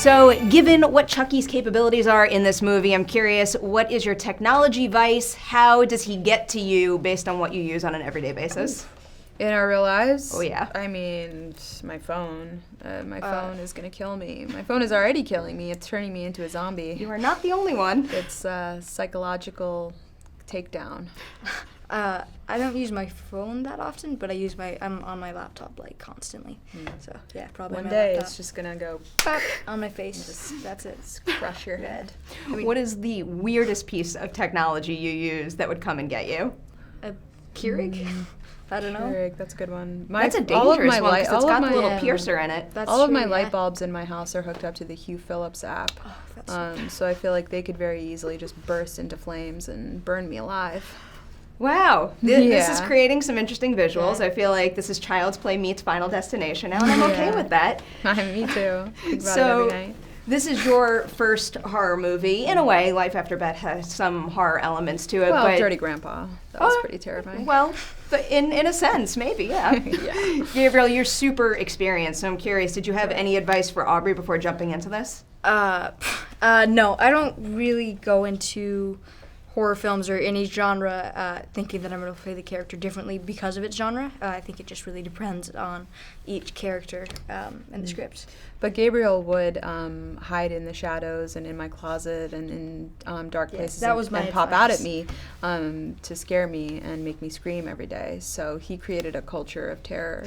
So, given what Chucky's capabilities are in this movie, I'm curious, what is your technology vice? How does he get to you based on what you use on an everyday basis? In our real lives? Oh, yeah. I mean, my phone. My phone is going to kill me. My phone is already killing me. It's turning me into a zombie. You are not the only one. It's a psychological takedown. I don't use my phone that often, but I'm on my laptop, like, constantly. So, yeah, probably One my day laptop. it's just going to go Pop on my face. That's it. crush your head. I mean, What is the weirdest piece of technology you use that would come and get you? a Keurig? I don't know. Keurig, that's a good one. That's a dangerous one because it's got the little Yeah. piercer in it. That's all of true, my yeah. light bulbs in my house are hooked up to the Hugh Phillips app. Oh, that's So I feel like they could very easily just burst into flames and burn me alive. Wow, this is Yeah. creating some interesting visuals. Yeah. I feel like this is Child's Play meets Final Destination now, and I'm okay Yeah. with that. Me too. Think about So- it every night. This is your first horror movie. In a way, Life After Beth has some horror elements to it. Well, but Dirty Grandpa. That was Oh, pretty terrifying. Well, but in a sense, maybe, yeah. Yeah. Gabriel, you're super experienced, so I'm curious, did you have any advice for Aubrey before jumping into this? No, I don't really go into horror films or any genre thinking that I'm going to play the character differently because of its genre. I think it just really depends on each character and the script. But Gabriel would hide in the shadows and in my closet and in dark Yeah, places that was my and pop out at advice. me to scare me and make me scream every day. So he created a culture of terror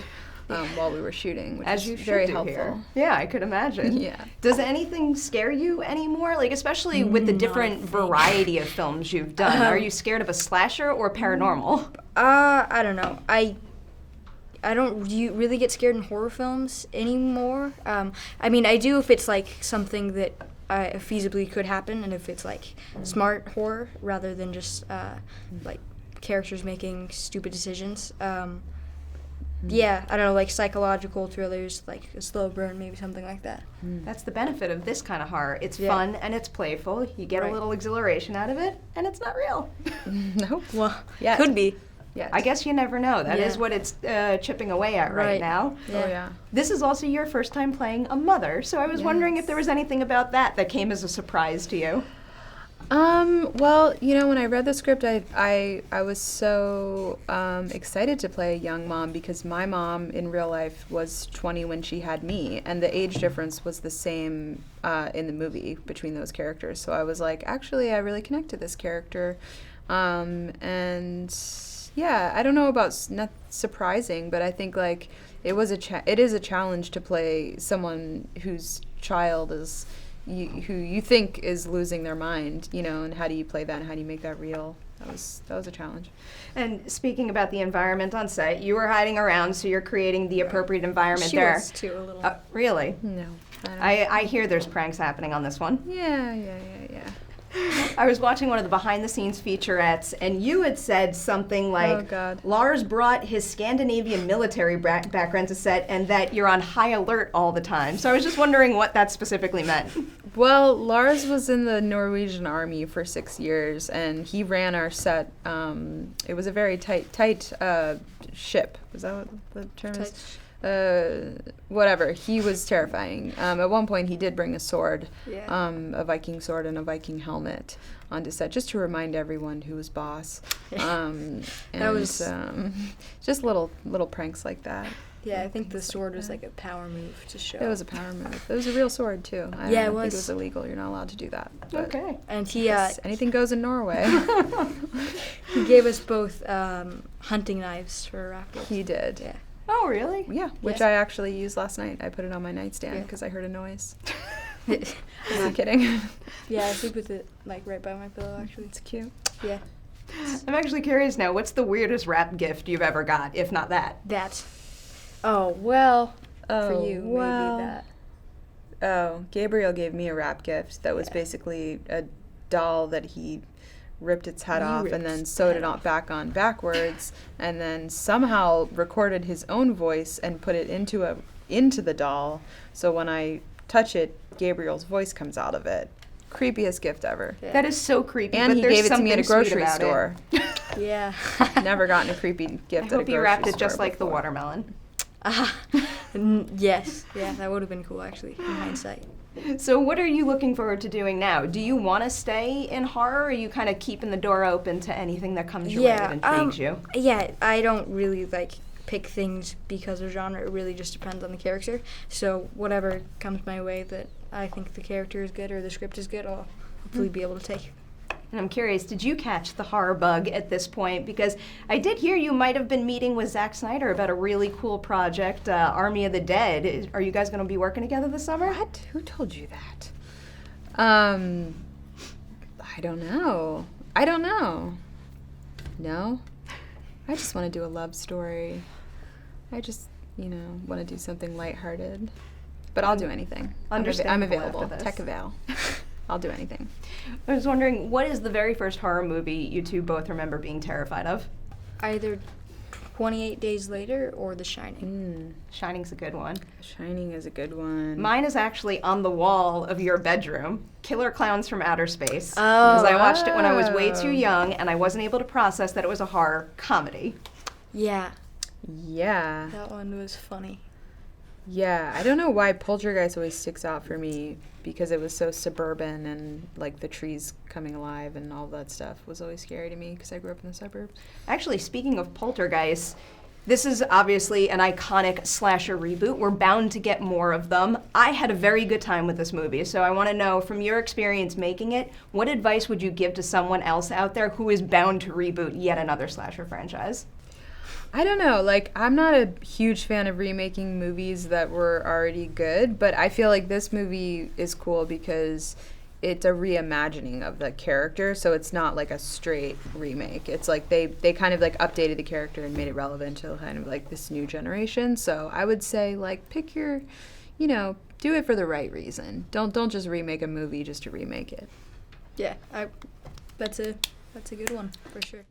while we were shooting, which As is you should very do helpful. here. Yeah, I could imagine. Yeah. Does anything scare you anymore? Like, especially with the different variety of films you've done. Are you scared of a slasher or paranormal? I don't know. I don't really get scared in horror films anymore. I mean, I do if it's like something that feasibly could happen, and if it's like smart horror rather than just like characters making stupid decisions. Yeah, I don't know, like psychological thrillers, like a slow burn, maybe something like that. That's the benefit of this kind of horror. It's Yeah. fun and it's playful. You get a Right. little exhilaration out of it, and it's not real. Nope. Well, Yet. could be. Yeah. I guess you never know. That is Yeah. what it's chipping away at right Right. now. Yeah. Oh, yeah. This is also your first time playing a mother, so I was wondering if there was anything about that came as a surprise to you. Well, when I read the script, I was so excited to play a young mom because my mom in real life was 20 when she had me, and the age difference was the same in the movie between those characters. So I was like, actually, I really connect to this character. And yeah, I don't know about not surprising, but I think like it is a challenge to play someone whose child is who you think is losing their mind, and how do you play that and how do you make that real? That was a challenge. And speaking about the environment on set, you were hiding around, so you're creating the appropriate environment She there. was too, a little. Really? No. I don't I hear there's pranks happening on this one. Yeah. I was watching one of the behind-the-scenes featurettes, and you had said something like, Oh, God. Lars brought his Scandinavian military background to set, and that you're on high alert all the time. So I was just wondering what that specifically meant. Well, Lars was in the Norwegian army for 6 years, and he ran our set. It was a very tight ship. Is that what the term is? Whatever. He was terrifying. At one point, he did bring a sword, Yeah. a Viking sword and a Viking helmet onto set, just to remind everyone who was boss. And That was- just little pranks like that. Yeah, I think the sword was like a power move to show. It was a power move. It was a real sword too. I Yeah, it don't think was. it was illegal. You're not allowed to do that. But Okay. And he yes, anything goes in Norway. he gave us both hunting knives for raffles. He did. Yeah. Oh, really? Yeah, which Yeah. I actually used last night. I put it on my nightstand Yeah. because I heard a noise. I'm kidding. Yeah, I sleep with it like right by my pillow. Actually, It's cute. yeah. I'm actually curious now, what's the weirdest wrap gift you've ever got, if not that? That. Oh well. Oh, For you, well. maybe that. Oh, Gabriel gave me a wrap gift that was basically a doll that he ripped its head off and then sewed it on back on backwards, and then somehow recorded his own voice and put it into the doll. So when I touch it, Gabriel's voice comes out of it. Creepiest gift ever. Yeah. That is so creepy, And but he there's gave it to me at a something sweet grocery about store. it. Yeah. Never gotten a creepy gift I at a hope grocery you wrapped it store just like the before. watermelon. Yes. Yeah, that would have been cool, actually, in hindsight. So what are you looking forward to doing now? Do you want to stay in horror, or are you kind of keeping the door open to anything that comes your way that intrigues you? Yeah, I don't really, pick things because of genre. It really just depends on the character. So whatever comes my way that I think the character is good or the script is good, I'll hopefully be able to take. And I'm curious, did you catch the horror bug at this point? Because I did hear you might have been meeting with Zack Snyder about a really cool project, Army of the Dead. Are you guys going to be working together this summer? What? Who told you that? I don't know. No? I just want to do a love story. I just, want to do something lighthearted. But I'll do anything. I'm available. Tech avail. I'll do anything. I was wondering, what is the very first horror movie you two both remember being terrified of? Either 28 Days Later or The Shining. Shining's a good one. Shining is a good one. Mine is actually on the wall of your bedroom. Killer Clowns from Outer Space. Because I watched it when I was way too young, and I wasn't able to process that it was a horror comedy. Yeah. Yeah. That one was funny. Yeah, I don't know why Poltergeist always sticks out for me, because it was so suburban and the trees coming alive and all that stuff was always scary to me because I grew up in the suburbs. Actually, speaking of Poltergeist, this is obviously an iconic slasher reboot. We're bound to get more of them. I had a very good time with this movie, so I want to know, from your experience making it, what advice would you give to someone else out there who is bound to reboot yet another slasher franchise? I don't know, I'm not a huge fan of remaking movies that were already good, but I feel like this movie is cool because it's a reimagining of the character, so it's not a straight remake. It's they kind of updated the character and made it relevant to kind of this new generation. So I would say pick your, do it for the right reason. Don't just remake a movie just to remake it. Yeah, that's a good one for sure.